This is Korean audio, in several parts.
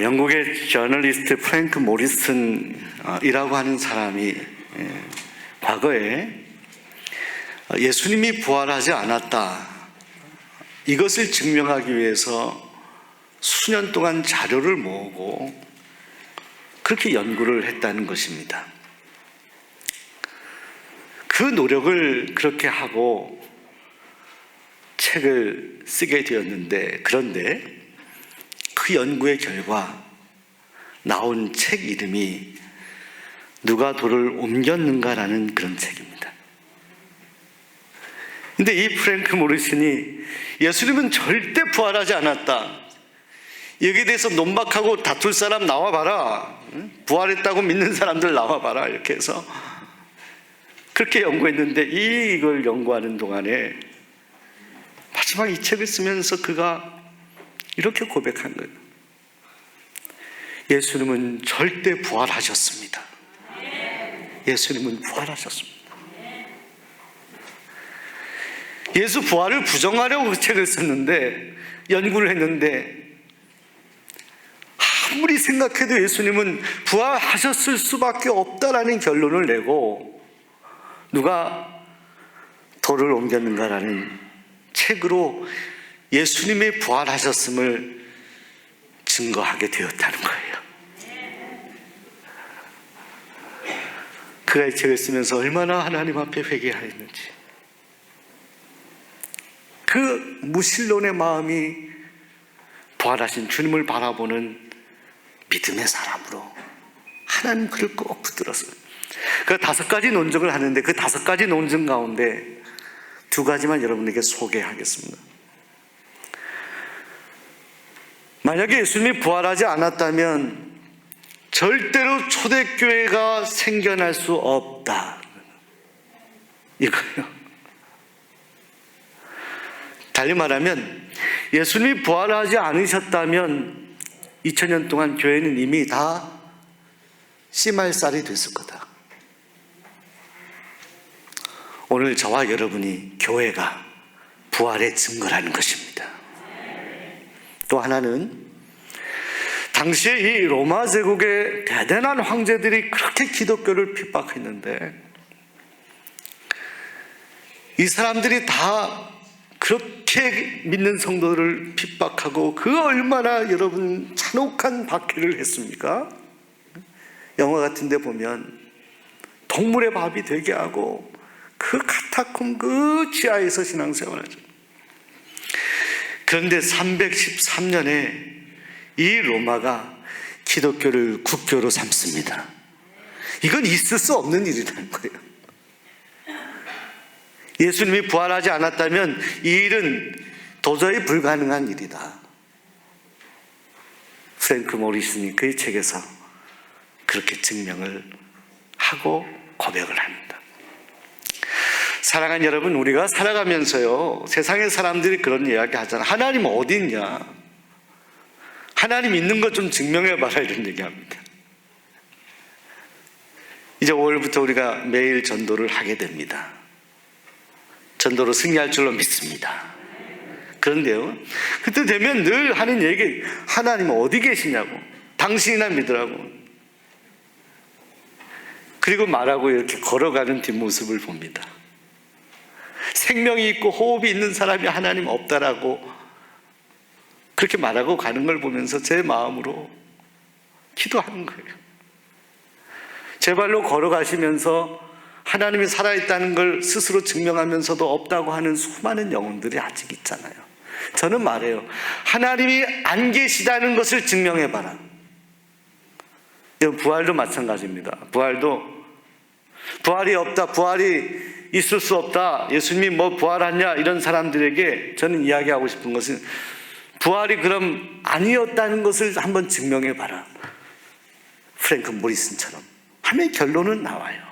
영국의 저널리스트 프랭크 모리슨이라고 하는 사람이 과거에 예수님이 부활하지 않았다, 이것을 증명하기 위해서 수년 동안 자료를 모으고 그렇게 연구를 했다는 것입니다. 그 노력을 그렇게 하고 책을 쓰게 되었는데, 그런데 그 연구의 결과 나온 책 이름이 누가 돌을 옮겼는가라는 그런 책입니다. 근데 이 프랭크 모리슨이 예수님은 절대 부활하지 않았다, 여기에 대해서 논박하고 다툴 사람 나와봐라, 부활했다고 믿는 사람들 나와봐라, 이렇게 해서 그렇게 연구했는데, 이걸 연구하는 동안에 마지막 이 책을 쓰면서 그가 이렇게 고백한 거예요. 예수님은 절대 부활하셨습니다. 예수님은 부활하셨습니다. 예수 부활을 부정하려고 그 책을 썼는데, 연구를 했는데, 아무리 생각해도 예수님은 부활하셨을 수밖에 없다라는 결론을 내고, 누가 돌을 옮겼는가라는 책으로 예수님이 부활하셨음을 증거하게 되었다는 거예요. 그가 이 책을 쓰면서 얼마나 하나님 앞에 회개하였는지, 그 무신론의 마음이 부활하신 주님을 바라보는 믿음의 사람으로 하나님 그를 꼭 붙들었어요. 그 5가지 논증을 하는데, 그 5가지 논증 가운데 2가지만 여러분에게 소개하겠습니다. 만약에 예수님이 부활하지 않았다면 절대로 초대교회가 생겨날 수 없다, 이거예요. 달리 말하면 예수님이 부활하지 않으셨다면 2000년 동안 교회는 이미 다 씨말살이 됐을 거다. 오늘 저와 여러분이 교회가 부활의 증거라는 것입니다. 또 하나는, 당시에 이 로마 제국의 대단한 황제들이 그렇게 기독교를 핍박했는데, 이 사람들이 다 그렇게 믿는 성도들을 핍박하고 그 얼마나 여러분 잔혹한 박해를 했습니까? 영화 같은 데 보면 동물의 밥이 되게 하고 그 카타콤 그 지하에서 신앙생활을 하죠. 그런데 313년에 이 로마가 기독교를 국교로 삼습니다. 이건 있을 수 없는 일이라는 거예요. 예수님이 부활하지 않았다면 이 일은 도저히 불가능한 일이다. 프랭크 모리슨이 그의 책에서 그렇게 증명을 하고 고백을 합니다. 사랑하는 여러분, 우리가 살아가면서요, 세상의 사람들이 그런 이야기 하잖아. 하나님 어디 있냐, 하나님 있는 것 좀 증명해봐라, 이런 얘기합니다. 이제 5월부터 우리가 매일 전도를 하게 됩니다. 전도로 승리할 줄로 믿습니다. 그런데요, 그때 되면 늘 하는 얘기, 하나님 어디 계시냐고, 당신이나 믿으라고. 그리고 말하고 이렇게 걸어가는 뒷모습을 봅니다. 생명이 있고 호흡이 있는 사람이 하나님 없다라고 그렇게 말하고 가는 걸 보면서 제 마음으로 기도하는 거예요. 제 발로 걸어가시면서 하나님이 살아있다는 걸 스스로 증명하면서도 없다고 하는 수많은 영혼들이 아직 있잖아요. 저는 말해요, 하나님이 안 계시다는 것을 증명해봐라. 부활도 마찬가지입니다. 부활이 없다, 부활이 있을 수 없다, 예수님이 뭐 부활하냐, 이런 사람들에게 저는 이야기하고 싶은 것은, 부활이 그럼 아니었다는 것을 한번 증명해봐라. 프랭크 모리슨처럼 하면 결론은 나와요.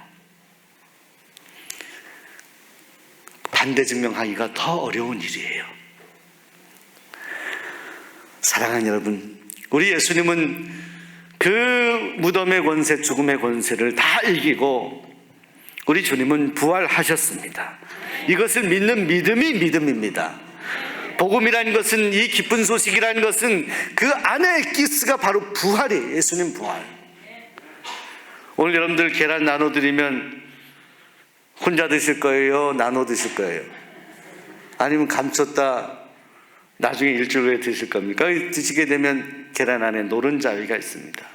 반대 증명하기가 더 어려운 일이에요. 사랑하는 여러분, 우리 예수님은 그 무덤의 권세, 죽음의 권세를 다 이기고 우리 주님은 부활하셨습니다. 이것을 믿는 믿음이 믿음입니다. 복음이라는 것은, 이 기쁜 소식이라는 것은 그 안에 기스가 바로 부활이에요. 예수님 부활. 오늘 여러분들 계란 나눠드리면 혼자 드실 거예요? 나눠 드실 거예요? 아니면 감췄다 나중에 일주일 후에 드실 겁니까? 드시게 되면 계란 안에 노른자위가 있습니다.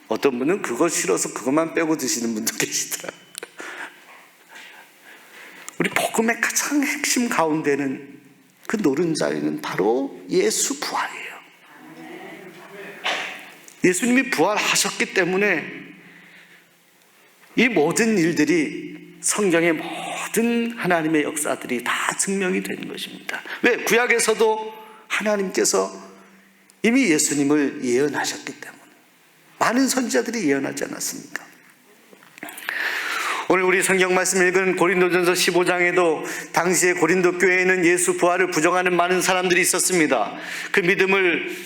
어떤 분은 그거 싫어서 그것만 빼고 드시는 분도 계시더라고요. 우리 복음의 가장 핵심 가운데는 그 노른자위는 바로 예수 부활이에요. 예수님이 부활하셨기 때문에 이 모든 일들이, 성경의 모든 하나님의 역사들이 다 증명이 되는 것입니다. 왜? 구약에서도 하나님께서 이미 예수님을 예언하셨기 때문에. 많은 선지자들이 예언하지 않았습니까? 오늘 우리 성경 말씀 읽은 고린도전서 15장에도 당시에 고린도 교회에는 예수 부활을 부정하는 많은 사람들이 있었습니다. 그 믿음을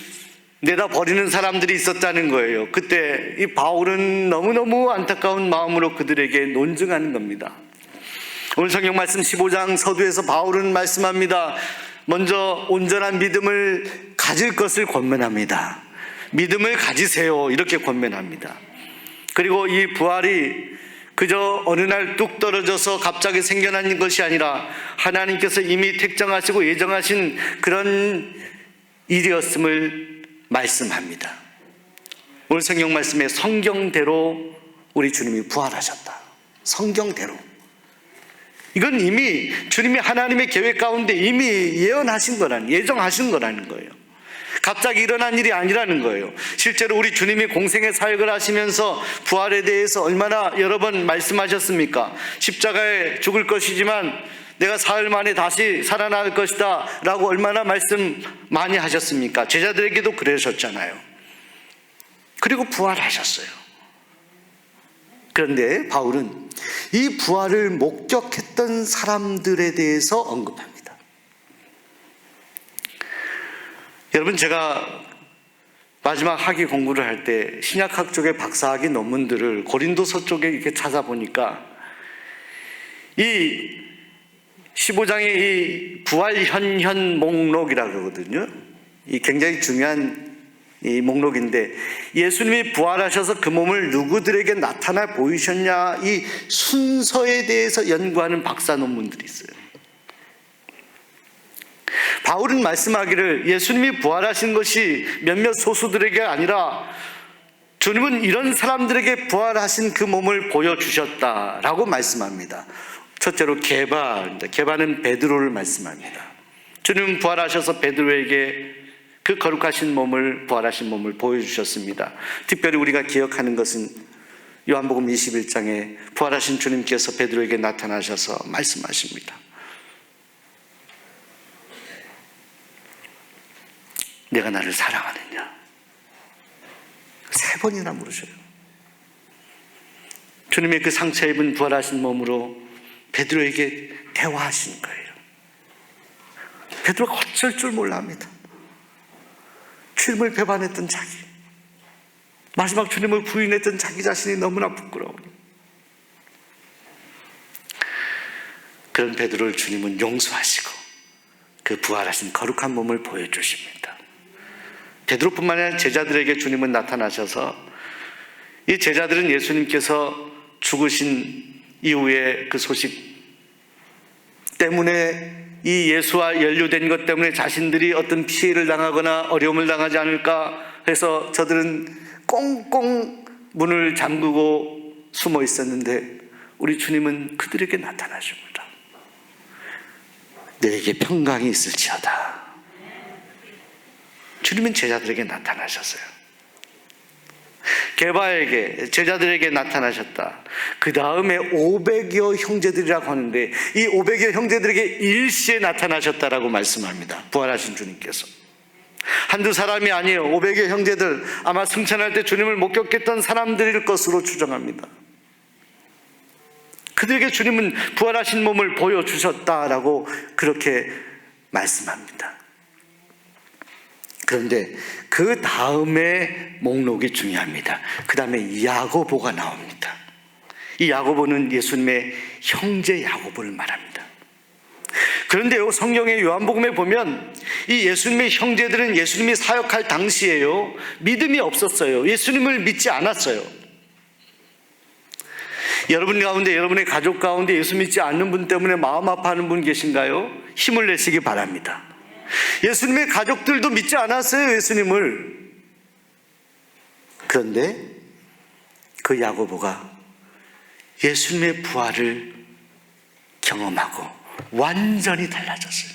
내다 버리는 사람들이 있었다는 거예요. 그때 이 바울은 너무너무 안타까운 마음으로 그들에게 논증하는 겁니다. 오늘 성경 말씀 15장 서두에서 바울은 말씀합니다. 먼저 온전한 믿음을 가질 것을 권면합니다. 믿음을 가지세요, 이렇게 권면합니다. 그리고 이 부활이 그저 어느 날 뚝 떨어져서 갑자기 생겨난 것이 아니라 하나님께서 이미 택정하시고 예정하신 그런 일이었음을 말씀합니다. 오늘 성경 말씀에 성경대로 우리 주님이 부활하셨다. 성경대로. 이건 이미 주님이 하나님의 계획 가운데 이미 예언하신 거라는, 예정하신 거라는 거예요. 갑자기 일어난 일이 아니라는 거예요. 실제로 우리 주님이 공생의 사역을 하시면서 부활에 대해서 얼마나 여러 번 말씀하셨습니까? 십자가에 죽을 것이지만 내가 사흘 만에 다시 살아날 것이다 라고 얼마나 말씀 많이 하셨습니까? 제자들에게도 그러셨잖아요. 그리고 부활하셨어요. 그런데 바울은 이 부활을 목격했던 사람들에 대해서 언급합니다. 여러분, 제가 마지막 학위 공부를 할 때 신약학 쪽의 박사학위 논문들을 고린도서 쪽에 이렇게 찾아보니까 이 15장의 이 부활현현 목록이라고 그러거든요. 이 굉장히 중요한 이 목록인데, 예수님이 부활하셔서 그 몸을 누구들에게 나타나 보이셨냐, 이 순서에 대해서 연구하는 박사 논문들이 있어요. 바울은 말씀하기를 예수님이 부활하신 것이 몇몇 소수들에게 아니라 주님은 이런 사람들에게 부활하신 그 몸을 보여주셨다라고 말씀합니다. 첫째로 게바는 베드로를 말씀합니다. 주님은 부활하셔서 베드로에게 그 거룩하신 몸을, 부활하신 몸을 보여주셨습니다. 특별히 우리가 기억하는 것은 요한복음 21장에 부활하신 주님께서 베드로에게 나타나셔서 말씀하십니다. 내가 나를 사랑하느냐? 3번이나 물으셔요. 주님의 그 상처 입은 부활하신 몸으로 베드로에게 대화하신 거예요. 베드로가 어쩔 줄 몰라 합니다. 주님을 배반했던 자기, 마지막 주님을 부인했던 자기 자신이 너무나 부끄러우니 그런 베드로를 주님은 용서하시고 그 부활하신 거룩한 몸을 보여주십니다. 베드로뿐만 아니라 제자들에게 주님은 나타나셔서, 이 제자들은 예수님께서 죽으신 이후에 그 소식 때문에, 이 예수와 연루된 것 때문에 자신들이 어떤 피해를 당하거나 어려움을 당하지 않을까 해서 저들은 꽁꽁 문을 잠그고 숨어 있었는데 우리 주님은 그들에게 나타나십니다. 너에게 평강이 있을지어다. 주님은 제자들에게 나타나셨어요. 게바에게, 제자들에게 나타나셨다. 그 다음에 500여 형제들이라고 하는데 이 500여 형제들에게 일시에 나타나셨다라고 말씀합니다. 부활하신 주님께서. 한두 사람이 아니에요. 500여 형제들, 아마 승천할 때 주님을 목격했던 사람들일 것으로 추정합니다. 그들에게 주님은 부활하신 몸을 보여주셨다라고 그렇게 말씀합니다. 그런데 그 다음에 목록이 중요합니다. 그 다음에 야고보가 나옵니다. 이 야고보는 예수님의 형제 야고보를 말합니다. 그런데요, 성경의 요한복음에 보면 이 예수님의 형제들은 예수님이 사역할 당시에요, 믿음이 없었어요. 예수님을 믿지 않았어요. 여러분 가운데, 여러분의 가족 가운데 예수 믿지 않는 분 때문에 마음 아파하는 분 계신가요? 힘을 내시기 바랍니다. 예수님의 가족들도 믿지 않았어요, 예수님을. 그런데 그 야고보가 예수님의 부활을 경험하고 완전히 달라졌어요.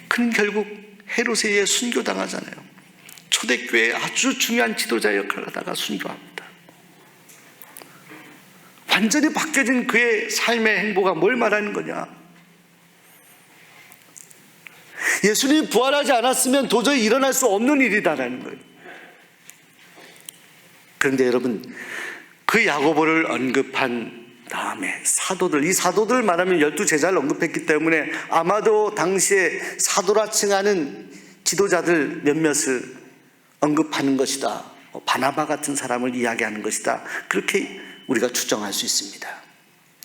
그는 결국 헤롯에 순교당하잖아요. 초대교회의 아주 중요한 지도자 역할을 하다가 순교합니다. 완전히 바뀌어진 그의 삶의 행보가 뭘 말하는 거냐? 예수님이 부활하지 않았으면 도저히 일어날 수 없는 일이다라는 거예요. 그런데 여러분, 그 야고보를 언급한 다음에 사도들, 이 사도들 말하면 12제자를 언급했기 때문에 아마도 당시에 사도라 칭하는 지도자들 몇몇을 언급하는 것이다, 바나바 같은 사람을 이야기하는 것이다, 그렇게 우리가 추정할 수 있습니다.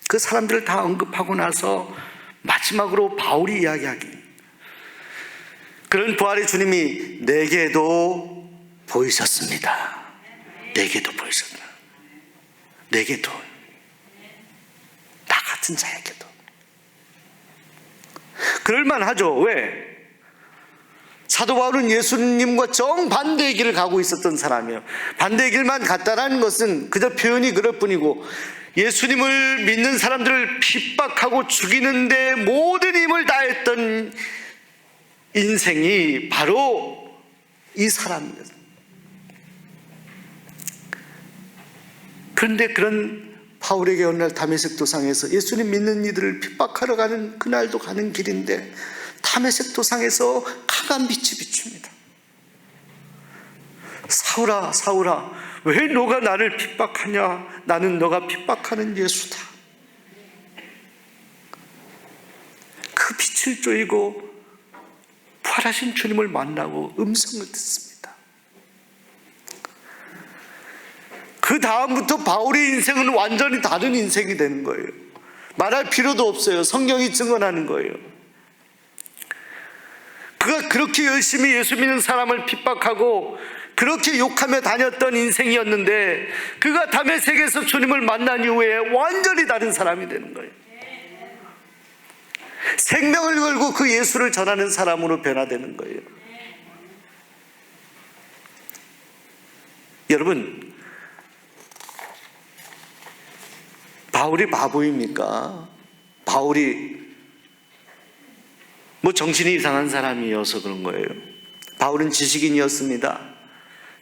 그 사람들을 다 언급하고 나서 마지막으로 바울이 이야기하기, 그런 부활의 주님이 내게도 보이셨습니다. 내게도 보이셨다. 내게도, 나 같은 자에게도. 그럴만하죠. 왜? 사도 바울은 예수님과 정반대의 길을 가고 있었던 사람이에요. 반대의 길만 갔다라는 것은 그저 표현이 그럴 뿐이고, 예수님을 믿는 사람들을 핍박하고 죽이는데 모든 힘을 다했던 인생이 바로 이 사람이었어요. 그런데 그런 바울에게 어느 날 다메섹 도상에서 예수님 믿는 이들을 핍박하러 가는 그날도 가는 길인데 다메섹 도상에서 강한 빛이 비춥니다. 사울아, 사울아, 왜 너가 나를 핍박하냐? 나는 너가 핍박하는 예수다. 그 빛을 쬐이고 부활하신 주님을 만나고 음성을 듣습니다. 그 다음부터 바울의 인생은 완전히 다른 인생이 되는 거예요. 말할 필요도 없어요. 성경이 증언하는 거예요. 그가 그렇게 열심히 예수 믿는 사람을 핍박하고 그렇게 욕하며 다녔던 인생이었는데, 그가 다메섹에서 주님을 만난 이후에 완전히 다른 사람이 되는 거예요. 생명을 걸고 그 예수를 전하는 사람으로 변화되는 거예요. 여러분, 바울이 바보입니까? 바울이 정신이 이상한 사람이어서 그런 거예요. 바울은 지식인이었습니다.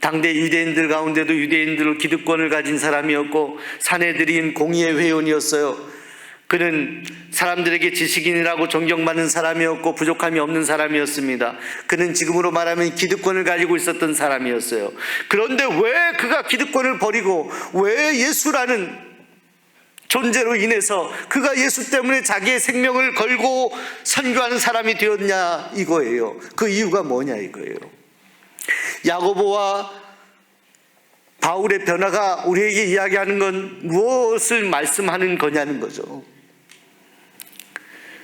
당대 유대인들 가운데도 유대인들로 기득권을 가진 사람이었고 사내들인 공의회 회원이었어요. 그는 사람들에게 지식인이라고 존경받는 사람이었고 부족함이 없는 사람이었습니다. 그는 지금으로 말하면 기득권을 가지고 있었던 사람이었어요. 그런데 왜 그가 기득권을 버리고 왜 예수라는 존재로 인해서 그가 예수 때문에 자기의 생명을 걸고 선교하는 사람이 되었냐, 이거예요. 그 이유가 뭐냐, 이거예요. 야고보와 바울의 변화가 우리에게 이야기하는 건 무엇을 말씀하는 거냐는 거죠.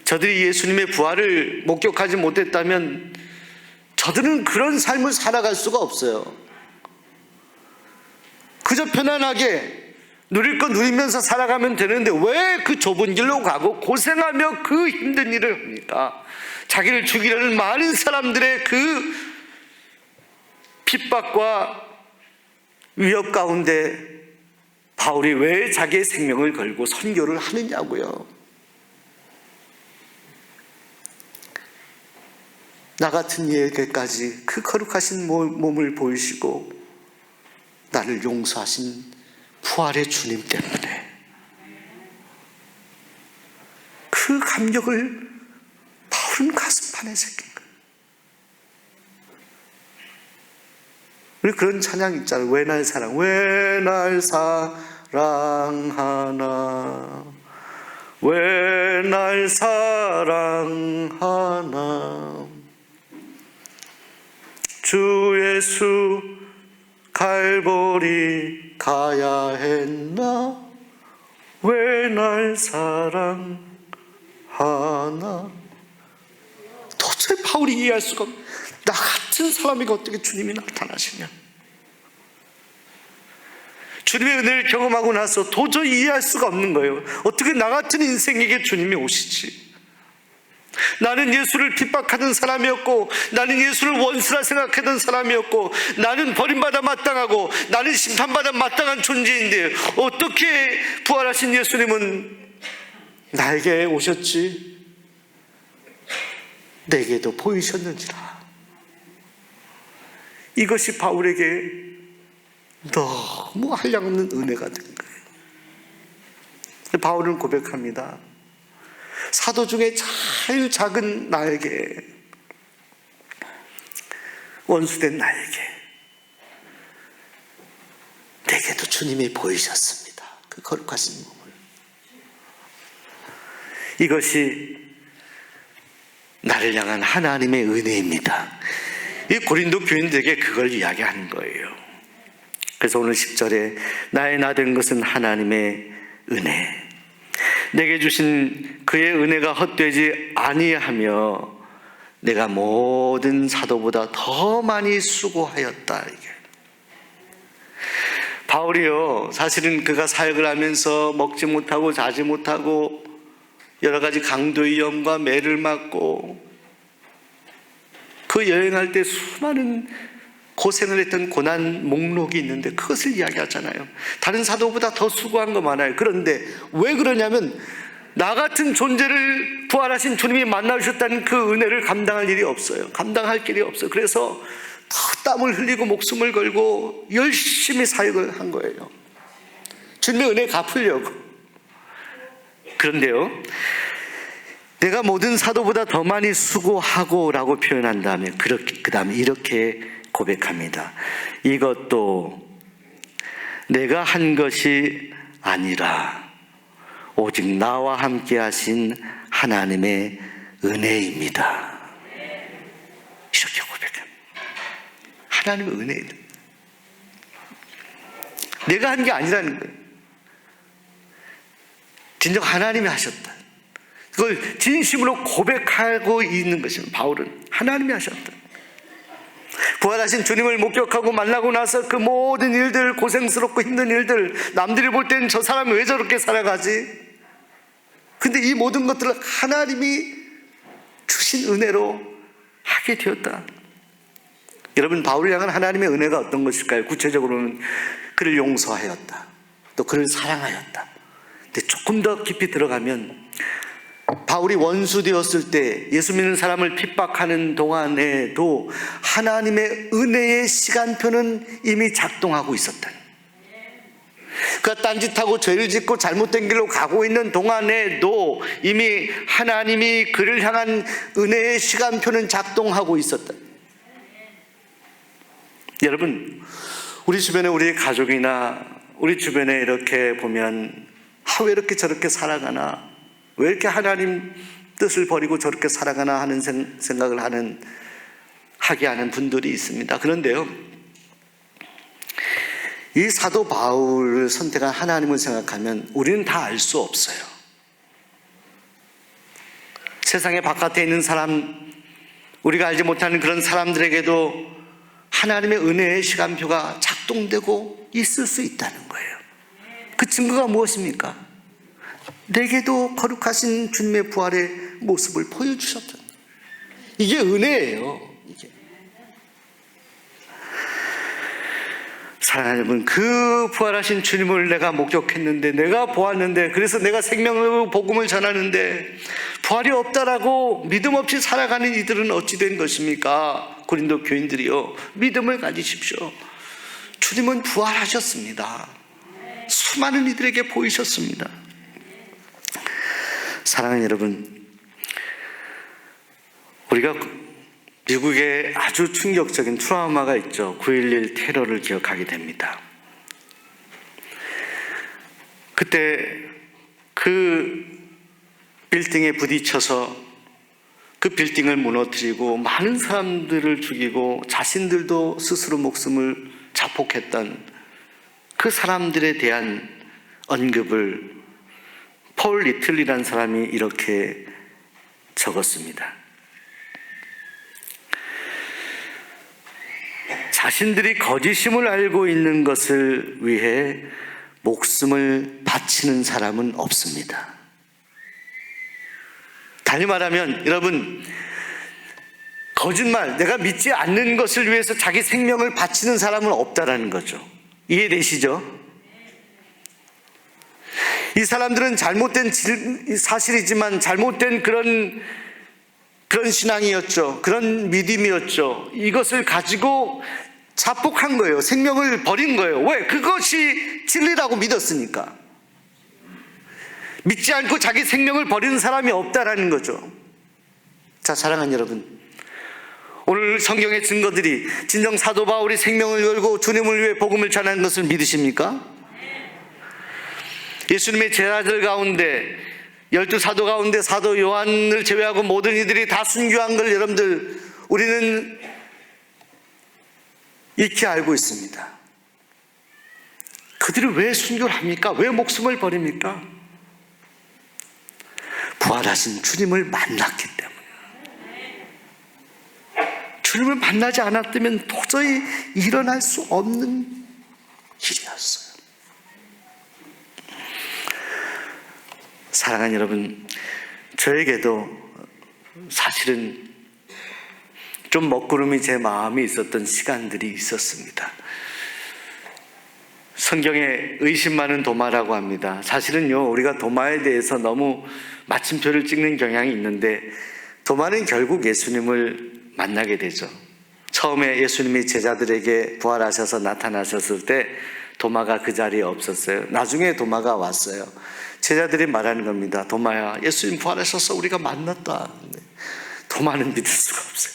저들이 예수님의 부활을 목격하지 못했다면 저들은 그런 삶을 살아갈 수가 없어요. 그저 편안하게 누릴 거 누리면서 살아가면 되는데 왜 그 좁은 길로 가고 고생하며 그 힘든 일을 합니까? 자기를 죽이려는 많은 사람들의 그 핍박과 위협 가운데 바울이 왜 자기의 생명을 걸고 선교를 하느냐고요. 나 같은 이에게까지 그 거룩하신 몸을 보이시고 나를 용서하신 부활의 주님 때문에 그 감격을 바울은 가슴판에 새긴 거예요. 우리 그런 찬양 있잖아요. 왜 날 사랑, 왜 날 사랑하나, 왜 날 사랑하나, 주 예수 갈보리 가야 했나, 왜 날 사랑하나. 하나. 도저히 바울이 이해할 수가 없어. 나 같은 사람에게 어떻게 주님이 나타나시냐. 주님의 은혜를 경험하고 나서 도저히 이해할 수가 없는 거예요. 어떻게 나 같은 인생에게 주님이 오시지. 나는 예수를 핍박하던 사람이었고, 나는 예수를 원수라 생각하던 사람이었고, 나는 버림받아 마땅하고, 나는 심판받아 마땅한 존재인데 어떻게 부활하신 예수님은 나에게 오셨지? 내게도 보이셨는지라. 이것이 바울에게 너무 한량없는 은혜가 된 거예요. 바울은 고백합니다. 사도 중에 제일 작은 나에게, 원수된 나에게, 내게도 주님이 보이셨습니다. 그 거룩하신 몸을. 이것이 나를 향한 하나님의 은혜입니다. 이 고린도 교인들에게 그걸 이야기하는 거예요. 그래서 오늘 10절에 나의 나 된 것은 하나님의 은혜, 내게 주신 그의 은혜가 헛되지 아니하며 내가 모든 사도보다 더 많이 수고하였다. 이게 바울이요, 사실은 그가 사역을 하면서 먹지 못하고 자지 못하고 여러 가지 강도 위험과 매를 맞고 그 여행할 때 수많은 고생을 했던 고난 목록이 있는데 그것을 이야기하잖아요. 다른 사도보다 더 수고한 거 많아요. 그런데 왜 그러냐면 나 같은 존재를 부활하신 주님이 만나주셨다는 그 은혜를 감당할 일이 없어요. 감당할 길이 없어요. 그래서 더 땀을 흘리고 목숨을 걸고 열심히 사역을 한 거예요. 주님의 은혜 갚으려고. 그런데요, 내가 모든 사도보다 더 많이 수고하고 라고 표현한 다음에 그 다음에 이렇게 고백합니다. 이것도 내가 한 것이 아니라 오직 나와 함께 하신 하나님의 은혜입니다. 이렇게 고백합니다. 하나님의 은혜입니다. 내가 한 게 아니라는 거예요. 진정 하나님이 하셨다. 그걸 진심으로 고백하고 있는 것입니다. 바울은 하나님이 하셨다. 부활하신 주님을 목격하고 만나고 나서 그 모든 일들, 고생스럽고 힘든 일들, 남들이 볼 때는 저 사람이 왜 저렇게 살아가지? 근데 이 모든 것들을 하나님이 주신 은혜로 하게 되었다. 여러분, 바울을 향한 하나님의 은혜가 어떤 것일까요? 구체적으로는 그를 용서하였다, 또 그를 사랑하였다. 근데 조금 더 깊이 들어가면 바울이 원수 되었을 때 예수 믿는 사람을 핍박하는 동안에도 하나님의 은혜의 시간표는 이미 작동하고 있었다. 그가 딴짓하고 죄를 짓고 잘못된 길로 가고 있는 동안에도 이미 하나님이 그를 향한 은혜의 시간표는 작동하고 있었다. 여러분, 우리 주변에 우리 가족이나 우리 주변에 이렇게 보면 왜 이렇게 저렇게 살아가나, 왜 이렇게 하나님 뜻을 버리고 저렇게 살아가나 하는 생각을 하게 하는 분들이 있습니다. 그런데요, 이 사도 바울을 선택한 하나님을 생각하면 우리는 다 알 수 없어요. 세상의 바깥에 있는 사람, 우리가 알지 못하는 그런 사람들에게도 하나님의 은혜의 시간표가 작동되고 있을 수 있다는 거예요. 그 증거가 무엇입니까? 내게도 거룩하신 주님의 부활의 모습을 보여주셨다. 이게 은혜예요. 이게. 사랑하는 여러분, 그 부활하신 주님을 내가 목격했는데, 내가 보았는데, 그래서 내가 생명의 복음을 전하는데 부활이 없다라고 믿음 없이 살아가는 이들은 어찌 된 것입니까? 고린도 교인들이요, 믿음을 가지십시오. 주님은 부활하셨습니다. 수많은 이들에게 보이셨습니다. 사랑하는 여러분, 우리가 미국에 아주 충격적인 트라우마가 있죠. 9.11 테러를 기억하게 됩니다. 그때 그 빌딩에 부딪혀서 그 빌딩을 무너뜨리고 많은 사람들을 죽이고 자신들도 스스로 목숨을 자폭했던 그 사람들에 대한 언급을 폴 리틀리라는 사람이 이렇게 적었습니다. 자신들이 거짓임을 알고 있는 것을 위해 목숨을 바치는 사람은 없습니다. 다시 말하면 여러분, 거짓말, 내가 믿지 않는 것을 위해서 자기 생명을 바치는 사람은 없다라는 거죠. 이해되시죠? 이 사람들은 잘못된 사실이지만 잘못된 그런 신앙이었죠. 그런 믿음이었죠. 이것을 가지고 자폭한 거예요. 생명을 버린 거예요. 왜? 그것이 진리라고 믿었으니까. 믿지 않고 자기 생명을 버리는 사람이 없다라는 거죠. 자, 사랑하는 여러분, 오늘 성경의 증거들이 진정 사도 바울이 생명을 걸고 주님을 위해 복음을 전하는 것을 믿으십니까? 예수님의 제자들 가운데 12사도 가운데 사도 요한을 제외하고 모든 이들이 다 순교한 걸 여러분들 우리는 익히 알고 있습니다. 그들이 왜 순교를 합니까? 왜 목숨을 버립니까? 부활하신 주님을 만났기 때문에. 주님을 만나지 않았다면 도저히 일어날 수 없는 일이었어요. 사랑하는 여러분, 저에게도 사실은 좀 먹구름이 제 마음에 있었던 시간들이 있었습니다. 성경에 의심 많은 도마라고 합니다. 사실은요, 우리가 도마에 대해서 너무 마침표를 찍는 경향이 있는데, 도마는 결국 예수님을 만나게 되죠. 처음에 예수님이 제자들에게 부활하셔서 나타나셨을 때 도마가 그 자리에 없었어요. 나중에 도마가 왔어요. 제자들이 말하는 겁니다. 도마야, 예수님 부활하셔서 우리가 만났다. 도마는 믿을 수가 없어요.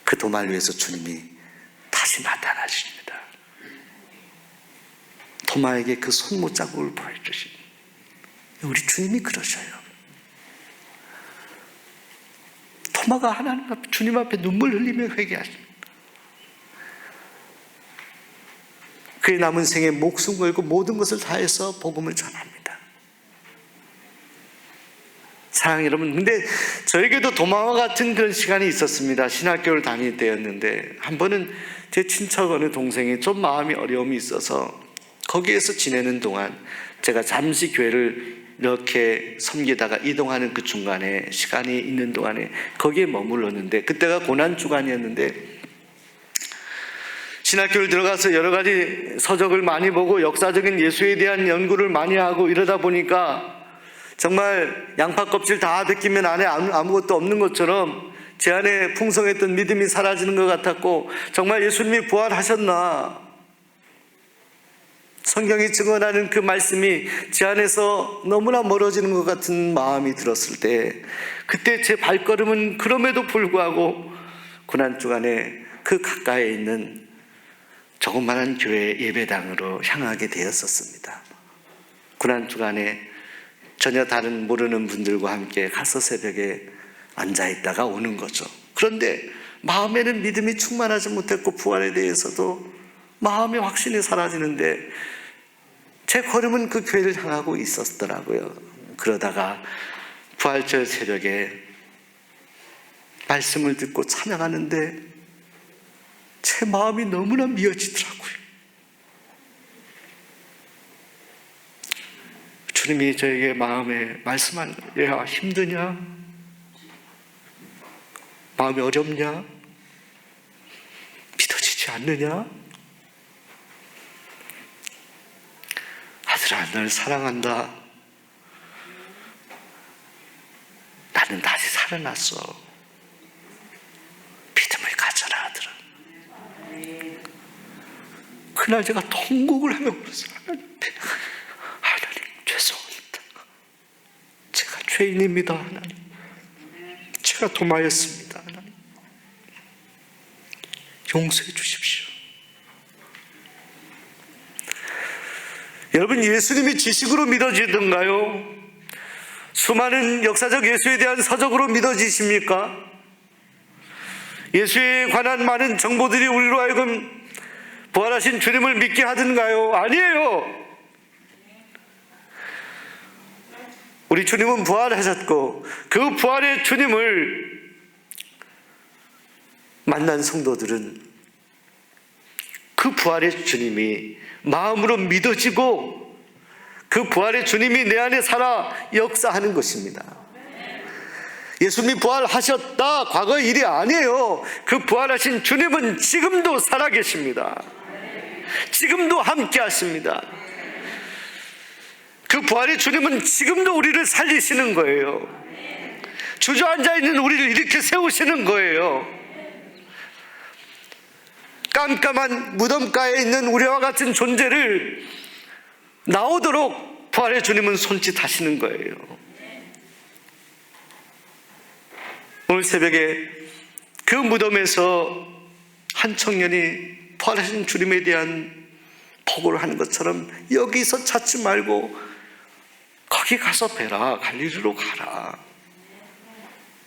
그 도마를 위해서 주님이 다시 나타나십니다. 도마에게 그 손못 자국을 보여주십니다. 우리 주님이 그러셔요. 도마가 하나님 앞에, 주님 앞에 눈물 흘리며 회개하십니다. 그의 남은 생에 목숨 걸고 모든 것을 다해서 복음을 전합니다. 사랑하는 여러분, 근데 저에게도 도마와 같은 그런 시간이 있었습니다. 신학교를 다닐 때였는데, 한 번은 제 친척 어느 동생이 좀 마음이 어려움이 있어서 거기에서 지내는 동안 제가 잠시 교회를 이렇게 섬기다가 이동하는 그 중간에 시간이 있는 동안에 거기에 머물렀는데, 그때가 고난주간이었는데 신학교를 들어가서 여러 가지 서적을 많이 보고 역사적인 예수에 대한 연구를 많이 하고 이러다 보니까 정말 양파 껍질 다 벗기면 안에 아무것도 없는 것처럼 제 안에 풍성했던 믿음이 사라지는 것 같았고, 정말 예수님이 부활하셨나, 성경이 증언하는 그 말씀이 제 안에서 너무나 멀어지는 것 같은 마음이 들었을 때, 그때 제 발걸음은 그럼에도 불구하고 고난주간에 그 가까이에 있는 조그마한 교회 예배당으로 향하게 되었었습니다. 고난주간에 전혀 다른 모르는 분들과 함께 가서 새벽에 앉아있다가 오는 거죠. 그런데 마음에는 믿음이 충만하지 못했고 부활에 대해서도 마음의 확신이 사라지는데 제 걸음은 그 교회를 향하고 있었더라고요. 그러다가 부활절 새벽에 말씀을 듣고 찬양하는데 제 마음이 너무나 미어지더라고요. 주님이 저에게 마음에 말씀하는 거예요. 야, 힘드냐? 마음이 어렵냐? 믿어지지 않느냐? 아들아, 널 사랑한다. 나는 다시 살아났어. 믿음을 가져라, 아들아. 그날 제가 통곡을 하며 그랬어요. 하나님, 죄송합니다. 제가 죄인입니다, 하나님. 제가 도마였습니다, 하나님. 용서해 주십시오. 여러분, 예수님이 지식으로 믿어지던가요? 수많은 역사적 예수에 대한 서적으로 믿어지십니까? 예수에 관한 많은 정보들이 우리로 하여금 부활하신 주님을 믿게 하던가요? 아니에요. 우리 주님은 부활하셨고 그 부활의 주님을 만난 성도들은 그 부활의 주님이 마음으로 믿어지고 그 부활의 주님이 내 안에 살아 역사하는 것입니다. 예수님이 부활하셨다 과거의 일이 아니에요. 그 부활하신 주님은 지금도 살아계십니다. 지금도 함께 하십니다. 그 부활의 주님은 지금도 우리를 살리시는 거예요. 주저앉아 있는 우리를 이렇게 세우시는 거예요. 깜깜한 무덤가에 있는 우리와 같은 존재를 나오도록 부활의 주님은 손짓하시는 거예요. 오늘 새벽에 그 무덤에서 한 청년이 부활하신 주님에 대한 보고를 하는 것처럼 여기서 찾지 말고 거기 가서 뵈라. 갈릴리로 가라.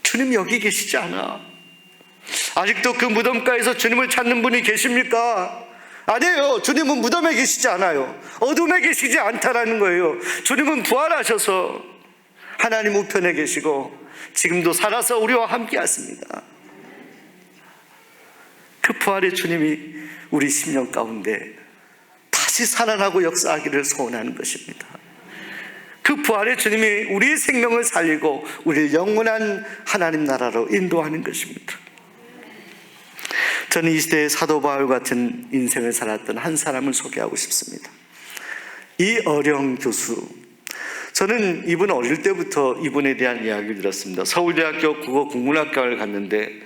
주님 여기 계시지 않아? 아직도 그 무덤가에서 주님을 찾는 분이 계십니까? 아니에요. 주님은 무덤에 계시지 않아요. 어둠에 계시지 않다라는 거예요. 주님은 부활하셔서 하나님 우편에 계시고 지금도 살아서 우리와 함께 하십니다. 그 부활의 주님이 우리 심령 가운데 다시 살아나고 역사하기를 소원하는 것입니다. 그 부활의 주님이 우리의 생명을 살리고 우리를 영원한 하나님 나라로 인도하는 것입니다. 저는 이 시대의 사도 바울 같은 인생을 살았던 한 사람을 소개하고 싶습니다. 이어령 교수. 저는 이분 어릴 때부터 이분에 대한 이야기를 들었습니다. 서울대학교 국어국문학과를 갔는데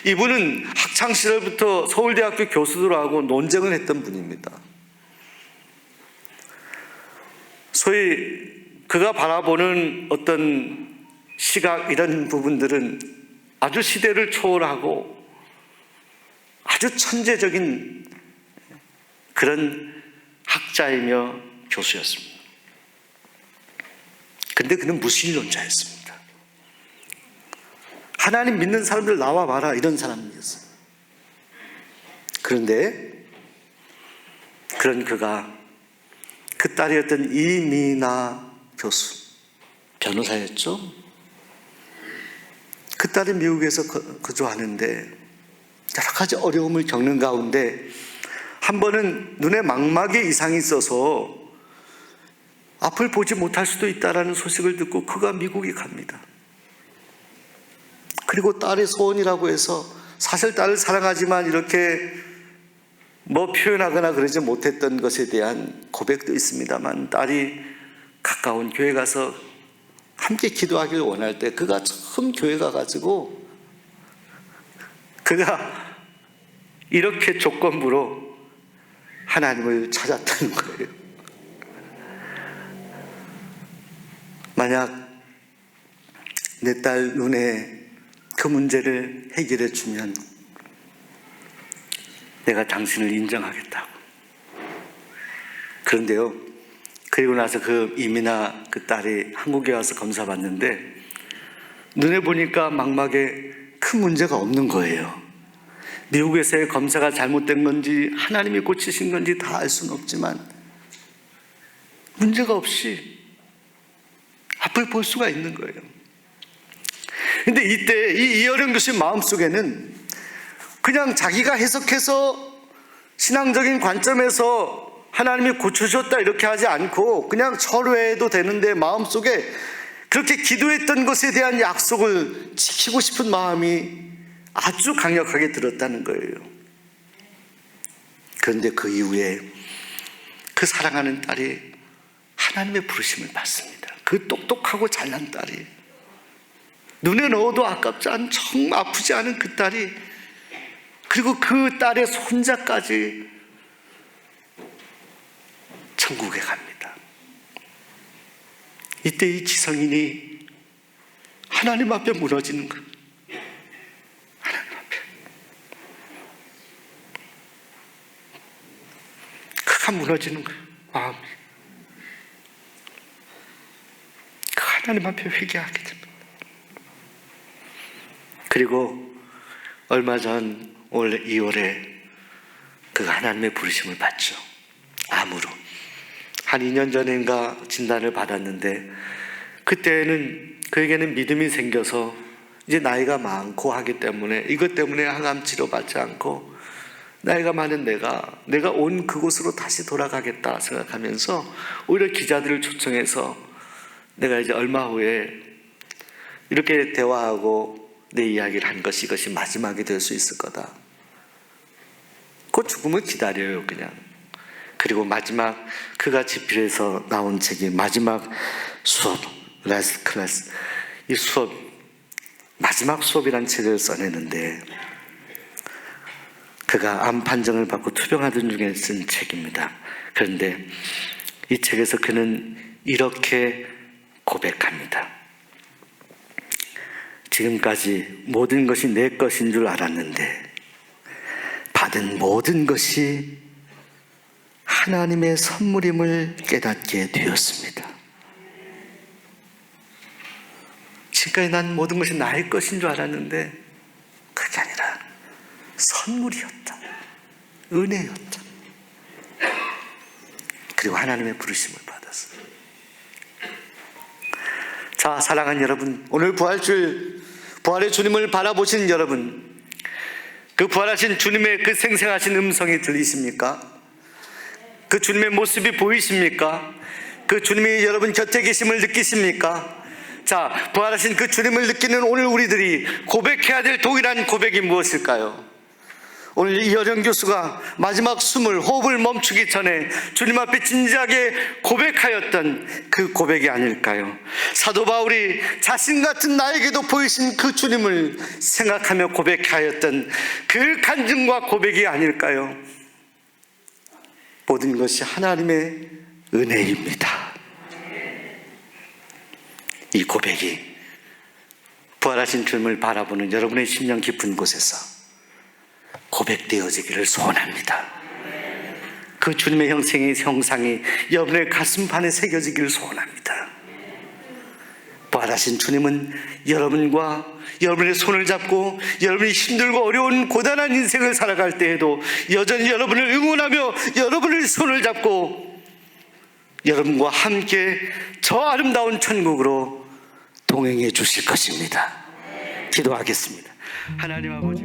이분은 학창시절부터 서울대학교 교수들하고 논쟁을 했던 분입니다. 소위 그가 바라보는 어떤 시각 이런 부분들은 아주 시대를 초월하고 아주 천재적인 그런 학자이며 교수였습니다. 근데 그는 무신론자였습니다. 하나님 믿는 사람들 나와봐라 이런 사람이었어요. 그런데 그런 그가 그 딸이었던 이미나 교수, 변호사였죠. 그 딸이 미국에서 거주하는데 여러 가지 어려움을 겪는 가운데 한 번은 눈에 망막에 이상이 있어서 앞을 보지 못할 수도 있다라는 소식을 듣고 그가 미국에 갑니다. 그리고 딸의 소원이라고 해서 사실 딸을 사랑하지만 이렇게 표현하거나 그러지 못했던 것에 대한 고백도 있습니다만 딸이 가까운 교회 가서 함께 기도하기를 원할 때 그가 처음 교회 가가지고 그가 이렇게 조건부로 하나님을 찾았다는 거예요. 만약 내 딸 눈에 그 문제를 해결해 주면 내가 당신을 인정하겠다고. 그런데요, 그리고 나서 그 이미나 그 딸이 한국에 와서 검사 받는데 눈에 보니까 망막에 큰 문제가 없는 거예요. 미국에서의 검사가 잘못된 건지 하나님이 고치신 건지 다 알 수는 없지만 문제가 없이 앞을 볼 수가 있는 거예요. 근데 이때 이 이어령 교수의 마음속에는 그냥 자기가 해석해서 신앙적인 관점에서 하나님이 고쳐주셨다 이렇게 하지 않고 그냥 철회해도 되는데 마음속에 그렇게 기도했던 것에 대한 약속을 지키고 싶은 마음이 아주 강력하게 들었다는 거예요. 그런데 그 이후에 그 사랑하는 딸이 하나님의 부르심을 받습니다. 그 똑똑하고 잘난 딸이, 눈에 넣어도 아깝지 않은, 정말 아프지 않은 그 딸이, 그리고 그 딸의 손자까지 천국에 갑니다. 이때 이 지성인이 하나님 앞에 무너지는 거예요. 하나님 앞에. 그가 무너지는 거예요. 마음이. 그 하나님 앞에 회개하게 됩니다. 그리고 얼마 전 올 2월에 그가 하나님의 부르심을 받죠. 암으로. 한 2년 전인가 진단을 받았는데 그 그때는 그에게는 믿음이 생겨서 이제 나이가 많고 하기 때문에 이것 때문에 항암 치료 받지 않고 나이가 많은 내가 온 그곳으로 다시 돌아가겠다 생각하면서 오히려 기자들을 초청해서 내가 이제 얼마 후에 이렇게 대화하고 내 이야기를 한 것이 이것이 마지막이 될 수 있을 거다. 그 죽음을 기다려요, 그냥. 그리고 마지막 그가 집필해서 나온 책이 마지막 수업, 라스트 클래스. 이 수업, 마지막 수업이라는 책을 써내는데 그가 암 판정을 받고 투병하던 중에 쓴 책입니다. 그런데 이 책에서 그는 이렇게 고백합니다. 지금까지 모든 것이 내 것인 줄 알았는데 받은 모든 것이 하나님의 선물임을 깨닫게 되었습니다. 지금까지 난 모든 것이 나의 것인 줄 알았는데 그게 아니라 선물이었다. 은혜였다. 그리고 하나님의 부르심을 받았어요. 자, 사랑하는 여러분, 오늘 부활의 주님을 바라보시는 여러분, 그 부활하신 주님의 그 생생하신 음성이 들리십니까? 그 주님의 모습이 보이십니까? 그 주님이 여러분 곁에 계심을 느끼십니까? 자, 부활하신 그 주님을 느끼는 오늘 우리들이 고백해야 될 동일한 고백이 무엇일까요? 오늘 이여정 교수가 마지막 호흡을 멈추기 전에 주님 앞에 진지하게 고백하였던 그 고백이 아닐까요? 사도 바울이 자신 같은 나에게도 보이신 그 주님을 생각하며 고백하였던 그 간증과 고백이 아닐까요? 모든 것이 하나님의 은혜입니다. 이 고백이 부활하신 주님을 바라보는 여러분의 심령 깊은 곳에서 고백되어지기를 소원합니다. 그 주님의 형상이 여러분의 가슴판에 새겨지기를 소원합니다. 부활하신 주님은 여러분과 여러분의 손을 잡고 여러분이 힘들고 어려운 고단한 인생을 살아갈 때에도 여전히 여러분을 응원하며 여러분의 손을 잡고 여러분과 함께 저 아름다운 천국으로 동행해 주실 것입니다. 기도하겠습니다. 하나님 아버지,